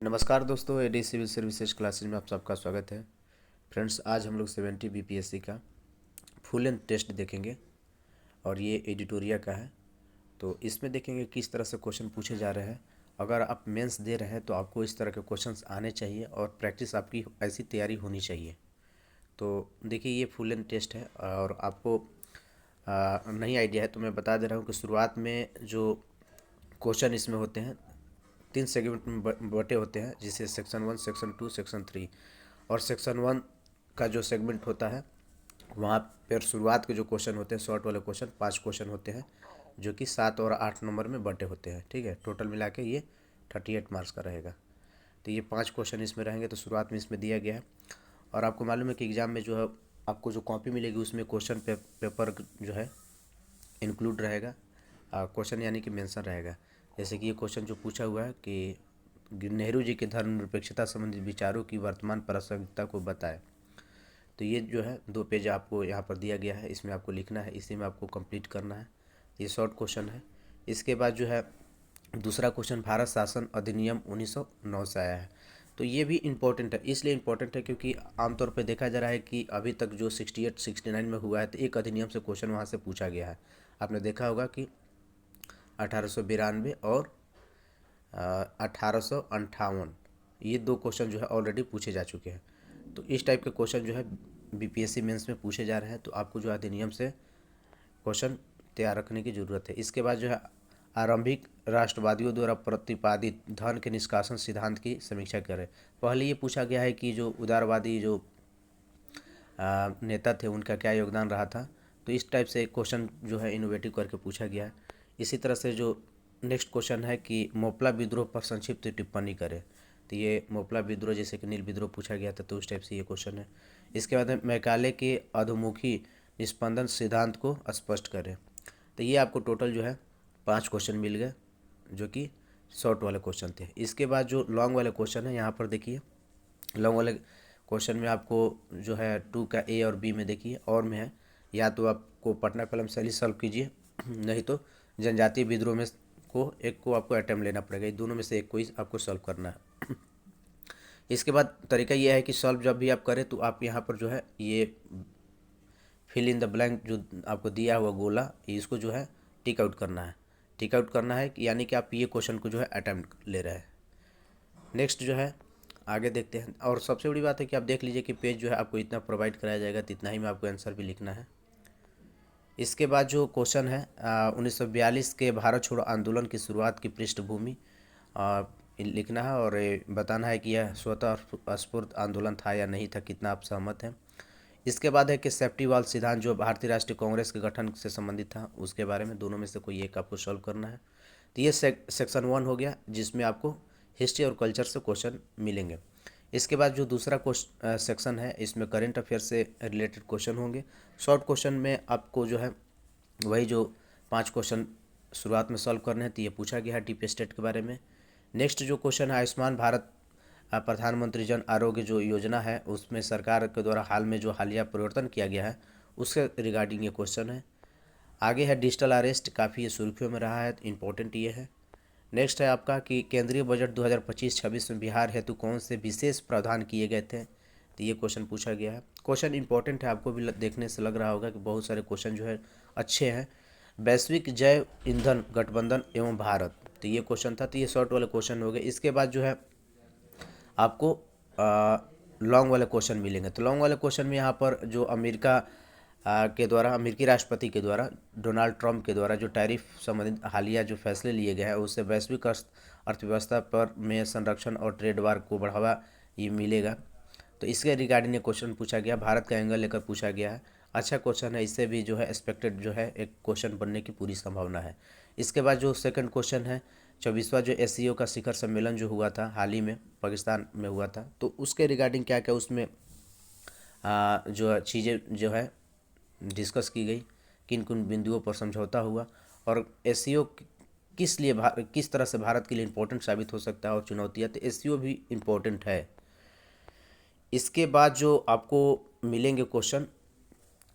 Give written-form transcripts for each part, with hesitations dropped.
नमस्कार दोस्तों, AD civil services classes में आप सबका स्वागत है। फ्रेंड्स, आज हम लोग 70 बीपीएससी का फुल एंड टेस्ट देखेंगे और ये एडिटोरिया का है। तो इसमें देखेंगे किस तरह से क्वेश्चन पूछे जा रहे हैं। अगर आप मेंस दे रहे हैं तो आपको इस तरह के क्वेश्चंस आने चाहिए और प्रैक्टिस आपकी ऐसी तैयारी होनी चाहिए। तो देखिए, ये फुल एंड टेस्ट है और आपको नहीं आइडिया है तो मैं बता दे रहा हूँ कि शुरुआत में जो क्वेश्चन इसमें होते हैं 3 सेगमेंट में बटे होते हैं, जिसे सेक्शन 1, सेक्शन 2, सेक्शन 3। और सेक्शन 1 का जो सेगमेंट होता है वहाँ पर शुरुआत के जो क्वेश्चन होते हैं, शॉर्ट वाले क्वेश्चन 5 क्वेश्चन होते हैं, जो कि 7 और 8 नंबर में बटे होते हैं। ठीक है, टोटल मिला के ये 38 मार्क्स का रहेगा। तो ये 5 क्वेश्चन इसमें रहेंगे। तो शुरुआत में इसमें दिया गया है और आपको मालूम है कि एग्ज़ाम में जो है आपको जो कॉपी मिलेगी उसमें क्वेश्चन पेपर जो है इंक्लूड रहेगा, क्वेश्चन यानी कि मेंशन रहेगा। जैसे कि ये क्वेश्चन जो पूछा हुआ है कि नेहरू जी के धर्मनिरपेक्षता संबंधी विचारों की वर्तमान प्रासंगिकता को बताएं। तो ये जो है 2 पेज आपको यहाँ पर दिया गया है, इसमें आपको लिखना है, इसी में आपको कंप्लीट करना है। ये शॉर्ट क्वेश्चन है। इसके बाद जो है दूसरा क्वेश्चन, भारत शासन अधिनियम 1909 से आया है। तो ये भी इम्पोर्टेंट है, इसलिए इम्पोर्टेंट है क्योंकि आमतौर पर देखा जा रहा है कि अभी तक जो 68 69 में हुआ है तो एक अधिनियम से क्वेश्चन वहाँ से पूछा गया है। आपने देखा होगा कि 1892 और 1858, ये 2 क्वेश्चन जो है ऑलरेडी पूछे जा चुके हैं। तो इस टाइप के क्वेश्चन जो है बीपीएससी मेंस में पूछे जा रहे हैं, तो आपको जो अधिनियम से क्वेश्चन तैयार रखने की ज़रूरत है। इसके बाद जो है आरंभिक राष्ट्रवादियों द्वारा प्रतिपादित धन के निष्कासन सिद्धांत की समीक्षा करें। पहले ये पूछा गया है कि जो उदारवादी जो नेता थे उनका क्या योगदान रहा था। तो इस टाइप से क्वेश्चन जो है इनोवेटिव करके पूछा गया है। इसी तरह से जो नेक्स्ट क्वेश्चन है कि मोपला विद्रोह पर संक्षिप्त टिप्पणी करें। तो ये मोपला विद्रोह जैसे कि नील विद्रोह पूछा गया था, तो उस टाइप से ये क्वेश्चन है। इसके बाद में मैकाले के अधोमुखी निस्पंदन सिद्धांत को स्पष्ट करें। तो ये आपको टोटल जो है 5 क्वेश्चन मिल गए, जो कि शॉर्ट वाले क्वेश्चन थे। इसके बाद जो लॉन्ग वाले क्वेश्चन है, यहाँ पर देखिए लॉन्ग वाले क्वेश्चन में आपको जो है 2 का ए और बी में देखिए और में है, या तो आपको पटना कलम शैली सॉल्व कीजिए, नहीं तो जनजातीय विद्रोह में एक को आपको अटेम्प्ट लेना पड़ेगा। ये दोनों में से एक को ही आपको सॉल्व करना है। इसके बाद तरीका यह है कि सॉल्व जब भी आप करें तो आप यहाँ पर जो है ये फिल इन द ब्लैंक जो आपको दिया हुआ गोला, इसको जो है टिक आउट करना है। टिक आउट करना है यानी कि आप ये क्वेश्चन को जो है अटेम्प्ट ले रहे हैं। नेक्स्ट जो है आगे देखते हैं। और सबसे बड़ी बात है कि आप देख लीजिए कि पेज जो है आपको इतना प्रोवाइड कराया जाएगा, तो इतना ही में आपको आंसर भी लिखना है। इसके बाद जो क्वेश्चन है 1942 के भारत छोड़ो आंदोलन की शुरुआत की पृष्ठभूमि लिखना है और बताना है कि यह स्वतः स्फूर्त आंदोलन था या नहीं था, कितना आप सहमत हैं। इसके बाद है कि सेफ्टी वाल सिद्धांत जो भारतीय राष्ट्रीय कांग्रेस के गठन से संबंधित था, उसके बारे में दोनों में से कोई एक आपको सॉल्व करना है। तो ये सेक्शन 1 हो गया, जिसमें आपको हिस्ट्री और कल्चर से क्वेश्चन मिलेंगे। इसके बाद जो दूसरा सेक्शन है, इसमें करंट अफेयर से रिलेटेड क्वेश्चन होंगे। शॉर्ट क्वेश्चन में आपको जो है वही जो 5 क्वेश्चन शुरुआत में सॉल्व करने हैं, तो ये पूछा गया है डीप स्टेट के बारे में। नेक्स्ट जो क्वेश्चन है आयुष्मान भारत प्रधानमंत्री जन आरोग्य जो योजना है, उसमें सरकार के द्वारा हाल में जो हालिया परिवर्तन किया गया है उसके रिगार्डिंग ये क्वेश्चन है। आगे है डिजिटल अरेस्ट, काफ़ी ये सुर्खियों में रहा है, तो इम्पोर्टेंट ये है। नेक्स्ट है आपका कि केंद्रीय बजट 2025-26 में बिहार हेतु कौन से विशेष प्रावधान किए गए थे, तो ये क्वेश्चन पूछा गया है। क्वेश्चन इंपॉर्टेंट है, आपको भी देखने से लग रहा होगा कि बहुत सारे क्वेश्चन जो है अच्छे हैं। वैश्विक जैव ईंधन गठबंधन एवं भारत, तो ये क्वेश्चन था। तो ये शॉर्ट वाले क्वेश्चन हो गए। इसके बाद जो है आपको लॉन्ग वाले क्वेश्चन मिलेंगे। तो लॉन्ग वाले क्वेश्चन में यहाँ पर जो अमेरिका के द्वारा, अमेरिकी राष्ट्रपति के द्वारा, डोनाल्ड ट्रंप के द्वारा जो टैरिफ संबंधित हालिया जो फैसले लिए गए हैं, उससे वैश्विक अर्थव्यवस्था पर में संरक्षण और ट्रेड वार को बढ़ावा ये मिलेगा। तो इसके रिगार्डिंग ये क्वेश्चन पूछा गया, भारत का एंगल लेकर पूछा गया है। अच्छा क्वेश्चन है, इससे भी जो है एक्सपेक्टेड जो है एक क्वेश्चन बनने की पूरी संभावना है। इसके बाद जो सेकंड क्वेश्चन है 24वां जो एससीओ का शिखर सम्मेलन जो हुआ था हाल ही में पाकिस्तान में हुआ था, तो उसके रिगार्डिंग क्या क्या उसमें जो चीज़ें जो है डिस्कस की गई, किन किन बिंदुओं पर समझौता हुआ और एससीओ किस तरह से भारत के लिए इम्पोर्टेंट साबित हो सकता है और चुनौतियाँ, तो एससीओ भी इम्पोर्टेंट है। इसके बाद जो आपको मिलेंगे क्वेश्चन,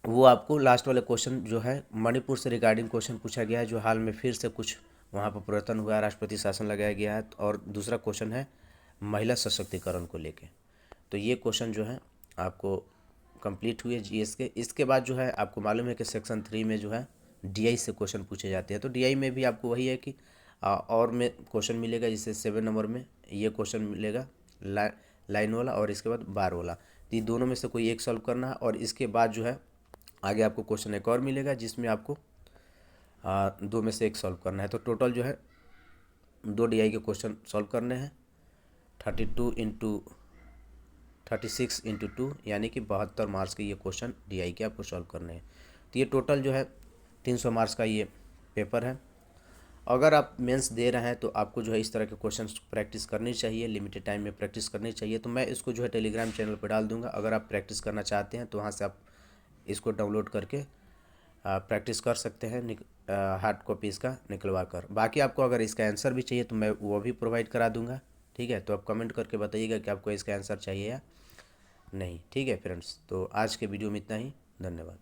वो आपको लास्ट वाले क्वेश्चन जो है मणिपुर से रिगार्डिंग क्वेश्चन पूछा गया है, जो हाल में फिर से कुछ वहाँ पर परिवर्तन हुआ है, राष्ट्रपति शासन लगाया गया है। और दूसरा क्वेश्चन है महिला सशक्तिकरण को लेके। तो ये क्वेश्चन जो है आपको कंप्लीट हुए जीएस के। इसके बाद जो है आपको मालूम है कि सेक्शन 3 में जो है डीआई से क्वेश्चन पूछे जाते हैं। तो डीआई में भी आपको वही है कि और में क्वेश्चन मिलेगा, जिससे 7 नंबर में ये क्वेश्चन मिलेगा लाइन वाला और इसके बाद बार वाला। तो ये दोनों में से कोई एक सॉल्व करना है और इसके बाद जो है आगे आपको क्वेश्चन एक और मिलेगा जिसमें आपको 2 में से एक सॉल्व करना है। तो टोटल जो है 2 डीआई के क्वेश्चन सॉल्व करने हैं। 36 इंटू 2 यानी कि 72 मार्क्स के ये क्वेश्चन डीआई के आपको सॉल्व करने हैं। तो ये टोटल जो है 300 मार्क्स का ये पेपर है। अगर आप मेंस दे रहे हैं तो आपको जो है इस तरह के क्वेश्चन प्रैक्टिस करनी चाहिए, लिमिटेड टाइम में प्रैक्टिस करनी चाहिए। तो मैं इसको जो है टेलीग्राम चैनल पर डाल दूंगा। अगर आप प्रैक्टिस करना चाहते हैं तो वहाँ से आप इसको डाउनलोड करके प्रैक्टिस कर सकते हैं हार्ड कॉपी इसका निकलवा कर। बाकी आपको अगर इसका आंसर भी चाहिए तो मैं वो भी प्रोवाइड करा दूंगा। ठीक है, तो आप कमेंट करके बताइएगा कि आपको इसका आंसर चाहिए या नहीं। ठीक है फ्रेंड्स, तो आज के वीडियो में इतना ही। धन्यवाद।